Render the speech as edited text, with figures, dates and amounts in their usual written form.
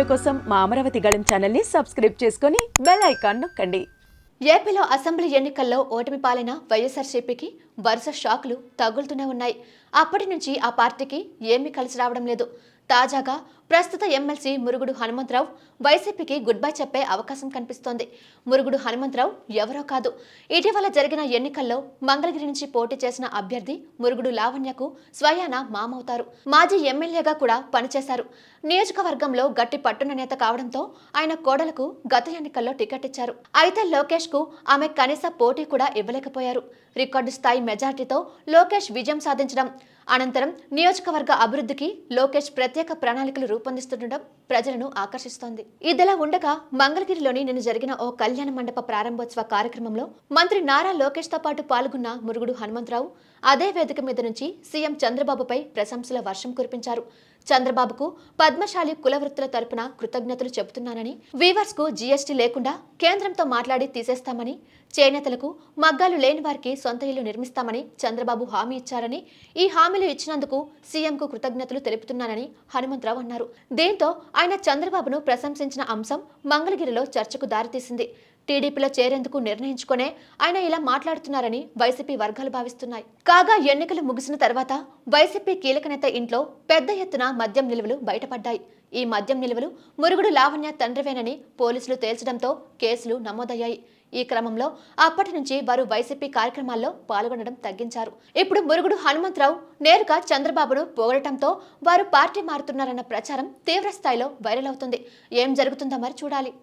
వీడియోల కోసం మా అమరావతి గళం ఛానల్ని సబ్స్క్రైబ్ చేసుకొని బెల్ ఐకాన్ నొక్కండి. ఏపీలో అసెంబ్లీ ఎన్నికల్లో ఓటమి పాలైన వైఎస్ఆర్సీపీకి వరుస షాకులు తగులుతూనే ఉన్నాయి. అప్పటి నుంచి ఆ పార్టీకి ఏమీ కలిసి రావడం లేదు. తాజాగా ప్రస్తుత ఎమ్మెల్సీ మురుగుడు హనుమంతరావు వైసీపీకి గుడ్ బై చెప్పే అవకాశం కనిపిస్తోంది. మురుగుడు హనుమంతరావు ఎవరో కాదు, ఇటీవల జరిగిన ఎన్నికల్లో మంగళగిరి నుంచి పోటీ చేసిన అభ్యర్థి మురుగుడు లావణ్యకు స్వయాన మామవుతారు. మాజీ ఎమ్మెల్యేగా కూడా పనిచేశారు. నియోజకవర్గంలో గట్టి పట్టున నేత కావడంతో ఆయన కోడలకు గత ఎన్నికల్లో టికెట్ ఇచ్చారు. అయితే లోకేష్ కు ఆమె కనీస పోటీ కూడా ఇవ్వలేకపోయారు. రికార్డు స్థాయి మెజార్టీతో లోకేష్ విజయం సాధించడం అనంతరం నియోజకవర్గ అభివృద్ధికి లోకేష్ ప్రత్యేక ప్రణాళికలు రూపొందిస్తుండడం ప్రజలను ఆకర్షిస్తోంది. ఇదిలా ఉండగా మంగళగిరిలోని నిన్న జరిగిన ఓ కళ్యాణ మండప ప్రారంభోత్సవ కార్యక్రమంలో మంత్రి నారా లోకేష్ తో పాటు పాల్గొన్న మురుగుడు హనుమంతరావు అదే వేదిక మీద నుంచి సీఎం చంద్రబాబుపై ప్రశంసల వర్షం కురిపించారు. చంద్రబాబుకు పద్మశాలి కుల వృత్తుల తరపున కృతజ్ఞతలు చెబుతున్నానని, వీవర్స్ కు జీఎస్టీ లేకుండా కేంద్రంతో మాట్లాడి తీసేస్తామని, చేనేతలకు మగ్గాలు లేని వారికి సొంత ఇల్లు నిర్మిస్తామని చంద్రబాబు హామీ ఇచ్చారని, ఈ హామీలు ఇచ్చినందుకు సీఎంకు కృతజ్ఞతలు తెలుపుతున్నానని హనుమంతరావు అన్నారు. దీంతో ఆయన చంద్రబాబును ప్రశంసించిన అంశం మంగళగిరిలో చర్చకు దారితీసింది. టీడీపీలో చేరేందుకు నిర్ణయించుకునే ఆయన ఇలా మాట్లాడుతున్నారని వైసీపీ వర్గాలు భావిస్తున్నాయి. కాగా ఎన్నికలు ముగిసిన తర్వాత వైసీపీ కీలక నేత ఇంట్లో పెద్ద ఎత్తున మద్యం నిల్వలు బయటపడ్డాయి. ఈ మద్యం నిల్వలు మురుగుడు లావణ్య తండ్రివేనని పోలీసులు తేల్చడంతో కేసులు నమోదయ్యాయి. ఈ క్రమంలో అప్పటి నుంచి వారు వైసీపీ కార్యక్రమాల్లో పాల్గొనడం తగ్గించారు. ఇప్పుడు మురుగుడు హనుమంతరావు నేరుగా చంద్రబాబును పొగడటంతో వారు పార్టీ మారుతున్నారన్న ప్రచారం తీవ్ర స్థాయిలో వైరల్ అవుతుంది. ఏం జరుగుతుందో మరి చూడాలి.